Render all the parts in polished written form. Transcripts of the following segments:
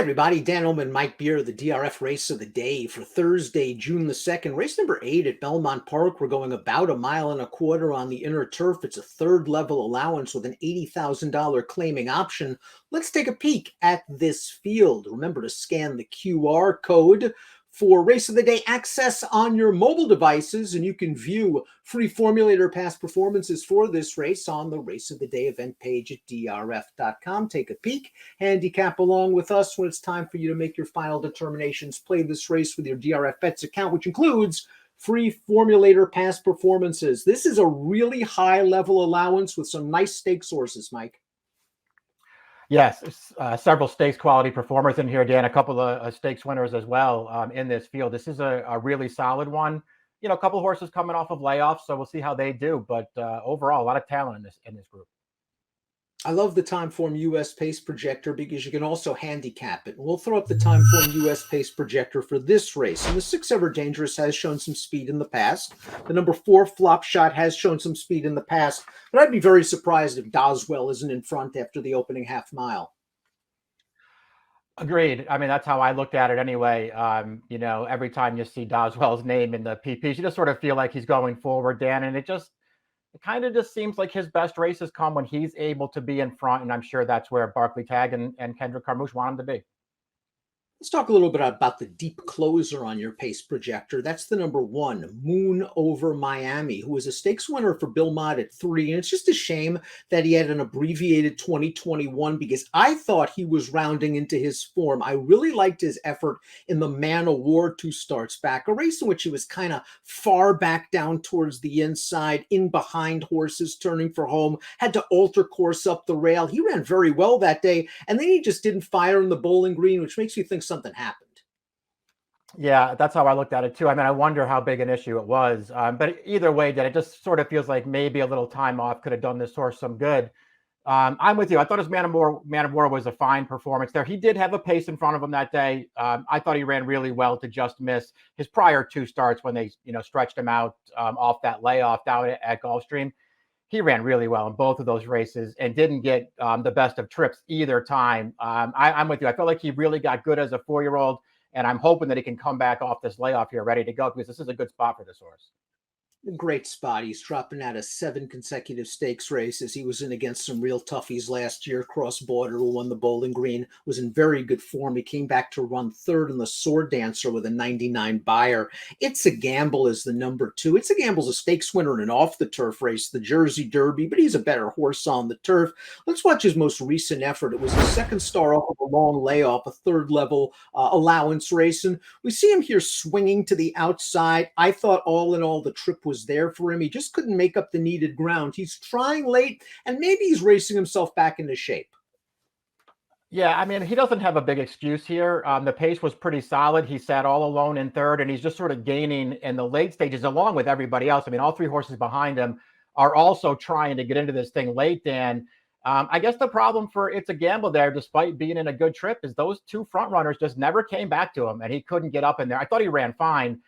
everybody. Dan Illman and Mike Beer, the DRF race of the day for Thursday, June the 2nd. Race number 8 at Belmont Park. We're going about 1.25 miles on the inner turf. It's a third level allowance with an $80,000 claiming option. Let's take a peek at this field. Remember to scan the QR code for race of the day access on your mobile devices, and you can view free formulator past performances for this race on the race of the day event page at drf.com. Take a peek, handicap along with us when it's time for you to make your final determinations. Play this race with your DRF Bets account, which includes free formulator past performances. This is a really high level allowance with some nice stake sources, Mike. Yes, several stakes quality performers in here, Dan. A couple of stakes winners as well in this field. This is a really solid one. You know, a couple of horses coming off of layoffs, so we'll see how they do. But overall, a lot of talent in this group. I love the Timeform US Pace Projector because you can also handicap it. We'll throw up the Timeform US Pace Projector for this race. And the 6 Ever Dangerous has shown some speed in the past. The number 4 Flop Shot has shown some speed in the past. But I'd be very surprised if Doswell isn't in front after the opening half mile. Agreed. I mean, that's how I looked at it anyway. You know, every time you see Doswell's name in the PPs, you just sort of feel like he's going forward, Dan. And it kind of just seems like his best races come when he's able to be in front, and I'm sure that's where Barclay Tagg and Kendrick Carmouche want him to be. Let's talk a little bit about the deep closer on your pace projector. That's the number 1, Moon Over Miami, who was a stakes winner for Belmont at 3. And it's just a shame that he had an abbreviated 2021 because I thought he was rounding into his form. I really liked his effort in the Man o' War 2 starts back, a race in which he was kind of far back down towards the inside, in behind horses turning for home, had to alter course up the rail. He ran very well that day, and then he just didn't fire in the Bowling Green, which makes me think something happened. Yeah, that's how I looked at it too. I mean, I wonder how big an issue it was. But either way, that it just sort of feels like maybe a little time off could have done this horse some good. I'm with you. I thought his Man of War was a fine performance there. He did have a pace in front of him that day. I thought he ran really well to just miss his prior 2 starts when they, stretched him out off that layoff down at Gulfstream. He ran really well in both of those races and didn't get the best of trips either time. I'm with you. I felt like he really got good as a 4-year-old, and I'm hoping that he can come back off this layoff here ready to go because this is a good spot for this horse. Great spot. He's dropping out of 7 consecutive stakes races. He was in against some real toughies last year. Cross Border, who won the Bowling Green, was in very good form. He came back to run 3rd in the Sword Dancer with a 99 buyer. It's a Gamble is the number 2. It's a Gamble's a stakes winner in an off-the-turf race, the Jersey Derby, but he's a better horse on the turf. Let's watch his most recent effort. It was the 2nd star off of a long layoff, a 3rd level allowance race. And we see him here swinging to the outside. I thought all in all the trip was there for him. He just couldn't make up the needed ground. He's trying late, and maybe he's racing himself back into shape. Yeah, I mean, he doesn't have a big excuse here. The pace was pretty solid. He sat all alone in 3rd, and he's just sort of gaining in the late stages along with everybody else. I mean, all 3 horses behind him are also trying to get into this thing late, Dan. I guess the problem for It's a Gamble there, despite being in a good trip, is those 2 front runners just never came back to him, and he couldn't get up in there. I thought he ran fine.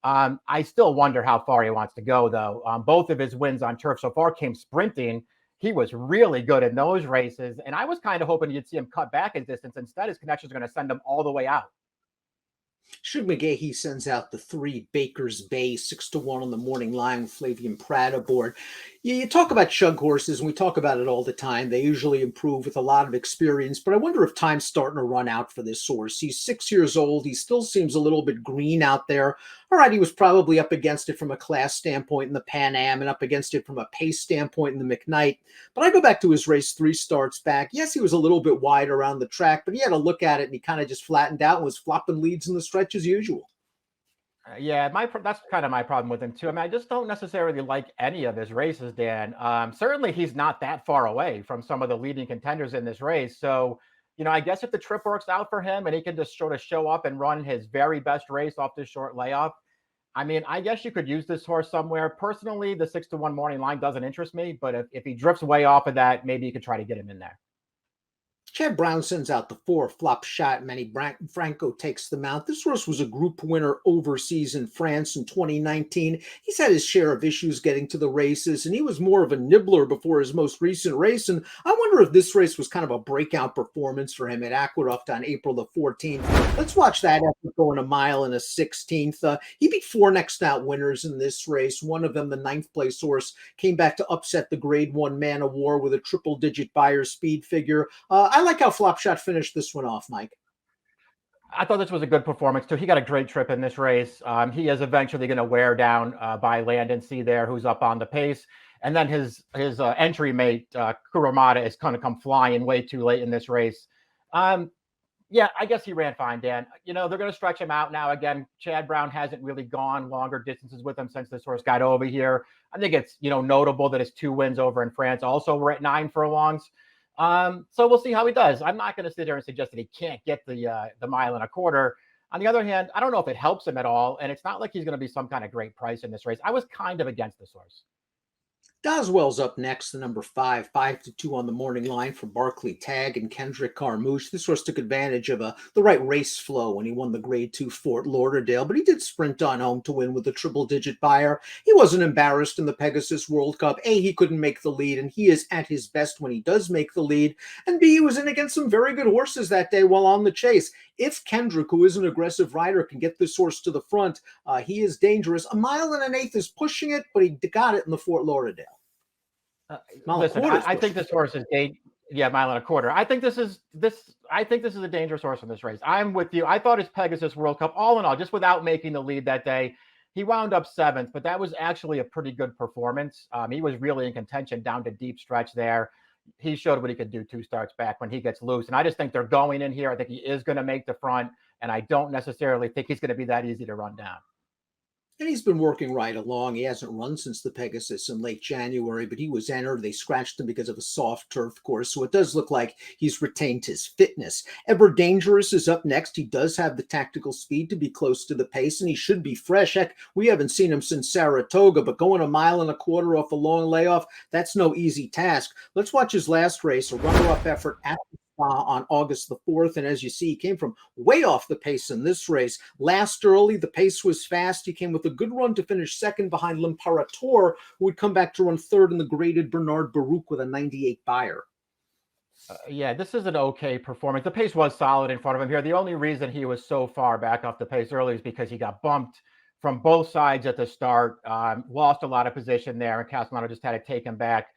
I still wonder how far he wants to go, though. Both of his wins on turf so far came sprinting. He was really good in those races, and I was kind of hoping you'd see him cut back his distance. Instead, his connections are going to send him all the way out. Shug McGahee sends out the 3 Baker's Bay 6-1 on the morning line with Flavian Pratt aboard. You talk about Shug horses, and we talk about it all the time. They usually improve with a lot of experience, but I wonder if time's starting to run out for this horse. He's 6 years old. He still seems a little bit green out there. All right, he was probably up against it from a class standpoint in the Pan Am and up against it from a pace standpoint in the McKnight. But I go back to his race 3 starts back. Yes, he was a little bit wide around the track, but he had a look at it, and he kind of just flattened out and was flopping leads in the stretch as usual. Yeah, that's kind of my problem with him too. I mean, I just don't necessarily like any of his races, Dan. Certainly, he's not that far away from some of the leading contenders in this race. So, I guess if the trip works out for him and he can just sort of show up and run his very best race off this short layoff, I mean, I guess you could use this horse somewhere. Personally, the 6-1 morning line doesn't interest me, but if he drifts way off of that, maybe you could try to get him in there. Chad Brown sends out the 4 flop shot. Manny Franco takes the mount. This horse was a group winner overseas in France in 2019. He's had his share of issues getting to the races, and he was more of a nibbler before his most recent race. And I wonder if this race was kind of a breakout performance for him at Aqueduct on April the 14th. Let's watch that effort going a mile and a 16th. He beat 4 next out winners in this race. One of them, the 9th place horse, came back to upset the grade 1 Man of War with a triple-digit Beyer speed figure. I like how Flopshot finished this one off, Mike. I thought this was a good performance too. He got a great trip in this race. He is eventually going to wear down by Landon C there, who's up on the pace. And then his entry mate, Kurumada, is going to come flying way too late in this race. Yeah, I guess he ran fine, Dan. You know, they're going to stretch him out now. Again, Chad Brown hasn't really gone longer distances with him since this horse got over here. I think it's, notable that his 2 wins over in France also were at 9 furlongs. So we'll see how he does. I'm not going to sit there and suggest that he can't get the mile and a quarter. On the other hand, I don't know if it helps him at all. And it's not like he's going to be some kind of great price in this race. I was kind of against this horse. Doswell's up next, the number 5, 5-2 on the morning line for Barclay Tagg and Kendrick Carmouche. This horse took advantage of the right race flow when he won the Grade 2 Fort Lauderdale, but he did sprint on home to win with a triple-digit Beyer. He wasn't embarrassed in the Pegasus World Cup. A, he couldn't make the lead, and he is at his best when he does make the lead. And B, he was in against some very good horses that day while on the chase. If Kendrick, who is an aggressive rider, can get this horse to the front, he is dangerous. A mile and an eighth is pushing it, but he got it in the Fort Lauderdale. Listen, I think this horse is mile and a quarter. I think this is a dangerous horse in this race. I'm with you. I thought his Pegasus World Cup, all in all, just without making the lead that day, he wound up 7th, but that was actually a pretty good performance. He was really in contention down to deep stretch there. He showed what he could do 2 starts back when he gets loose. And I just think they're going in here. I think he is going to make the front, and I don't necessarily think he's going to be that easy to run down. And he's been working right along. He hasn't run since the Pegasus in late January, but he was entered. They scratched him because of a soft turf course. So it does look like he's retained his fitness. Ever Dangerous is up next. He does have the tactical speed to be close to the pace, and he should be fresh. Heck, we haven't seen him since Saratoga, but going a mile and a quarter off a long layoff, that's no easy task. Let's watch his last race, a runner-up effort at on August the 4th. And as you see, he came from way off the pace in this race. Last early, the pace was fast. He came with a good run to finish 2nd behind L'Imperator, who would come back to run 3rd in the graded Bernard Baruch with a 98 Beyer. Yeah, this is an okay performance. The pace was solid in front of him here. The only reason he was so far back off the pace early is because he got bumped from both sides at the start, lost a lot of position there, and Castellano just had to take him back.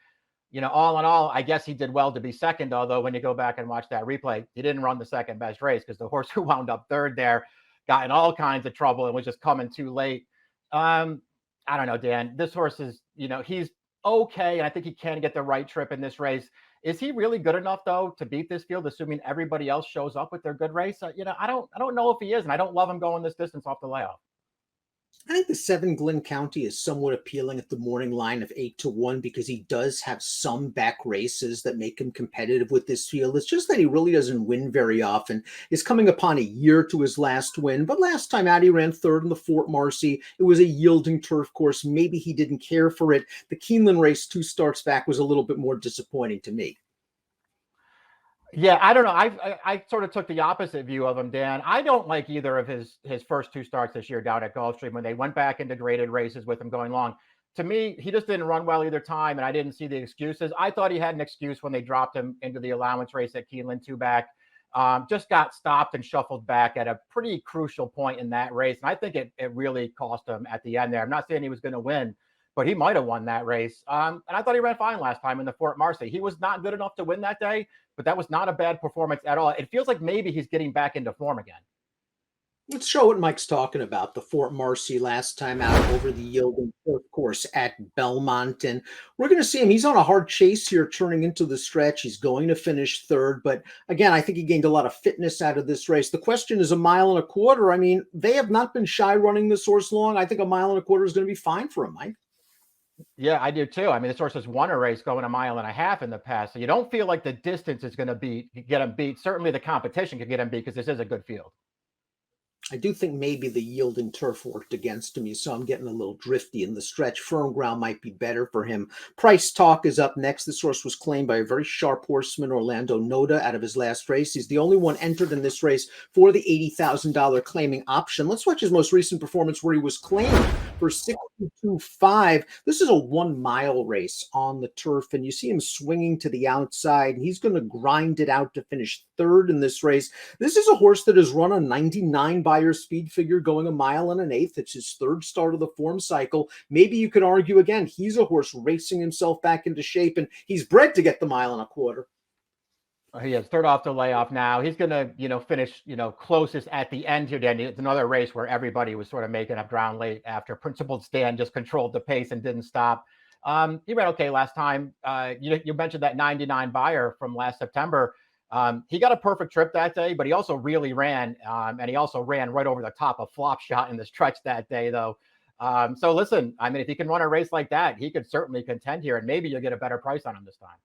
All in all, I guess he did well to be 2nd, although when you go back and watch that replay, he didn't run the 2nd best race because the horse who wound up 3rd there got in all kinds of trouble and was just coming too late. I don't know, Dan. This horse is, he's okay, and I think he can get the right trip in this race. Is he really good enough, though, to beat this field, assuming everybody else shows up with their good race? I don't know if he is, and I don't love him going this distance off the layoff. I think the 7 Glen County is somewhat appealing at the morning line of 8-1 because he does have some back races that make him competitive with this field. It's just that he really doesn't win very often. He's coming upon a year to his last win, but last time out he ran 3rd in the Fort Marcy. It was a yielding turf course. Maybe he didn't care for it. The Keeneland race 2 starts back was a little bit more disappointing to me. Yeah, I don't know. I sort of took the opposite view of him, Dan. I don't like either of his first 2 starts this year down at Gulfstream when they went back into graded races with him going long. To me, he just didn't run well either time, and I didn't see the excuses. I thought he had an excuse when they dropped him into the allowance race at Keeneland 2 back. Just got stopped and shuffled back at a pretty crucial point in that race, and I think it really cost him at the end there. I'm not saying he was going to win, but he might have won that race. And I thought he ran fine last time in the Fort Marcy. He was not good enough to win that day, but that was not a bad performance at all. It feels like maybe he's getting back into form again. Let's show what Mike's talking about. The Fort Marcy last time out over the yielding turf course at Belmont. And we're going to see him. He's on a hard chase here turning into the stretch. He's going to finish 3rd. But again, I think he gained a lot of fitness out of this race. The question is a mile and a quarter. I mean, they have not been shy running this horse long. I think a mile and a quarter is going to be fine for him, Mike. Yeah, I do too. I mean, this horse has won a race going a mile and a half in the past. So you don't feel like the distance is going to get him beat. Certainly the competition could get him beat because this is a good field. I do think maybe the yielding turf worked against him. You saw him getting a little drifty in the stretch. Firm ground might be better for him. Price Talk is up next. This horse was claimed by a very sharp horseman, Orlando Noda, out of his last race. He's the only one entered in this race for the $80,000 claiming option. Let's watch his most recent performance where he was claimed for 62.5. This is a 1 mile race on the turf, and you see him swinging to the outside. He's going to grind it out to finish third in this race. This is a horse that has run a 99 Beyer speed figure going 1 1/8 miles. It's his third start of the form cycle. Maybe you could argue again, he's a horse racing himself back into shape, and he's bred to get the 1.25 miles. He is third off the layoff now. He's going to, finish, closest at the end here. Then it's another race where everybody was sort of making up ground late after Principled Stand just controlled the pace and didn't stop. He ran okay last time. You mentioned that 99 Beyer from last September. He got a perfect trip that day, but he also really ran, and he also ran right over the top of Flop Shot in the stretch that day, though. So listen, I mean, if he can run a race like that, he could certainly contend here, and maybe you'll get a better price on him this time.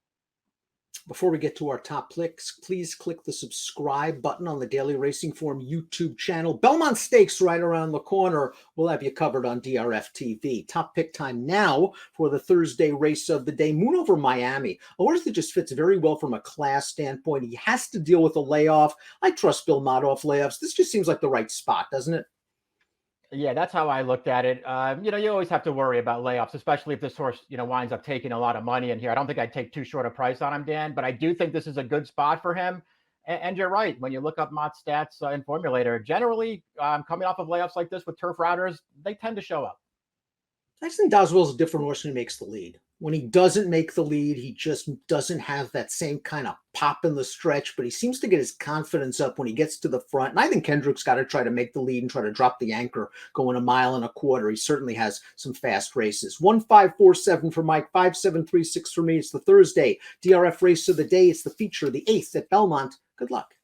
Before we get to our top picks, please click the subscribe button on the Daily Racing Form YouTube channel. Belmont Stakes right around the corner. We'll have you covered on DRF TV. Top pick time now for the Thursday race of the day. Moon over Miami. A horse that just fits very well from a class standpoint. He has to deal with a layoff. I trust Bill Madoff layoffs. This just seems like the right spot, doesn't it? Yeah, that's how I looked at it. You always have to worry about layoffs, especially if this horse, winds up taking a lot of money in here. I don't think I'd take too short a price on him, Dan, but I do think this is a good spot for him. And you're right. When you look up Mott stats in Formulator, generally coming off of layoffs like this with turf routers, they tend to show up. I just think Doswell's a different horse when he makes the lead. When he doesn't make the lead, he just doesn't have that same kind of pop in the stretch, but he seems to get his confidence up when he gets to the front. And I think Kendrick's got to try to make the lead and try to drop the anchor going 1.25 miles. He certainly has some fast races. 1547 for Mike, 5736 for me. It's the Thursday DRF race of the day. It's the feature, the 8th at Belmont. Good luck.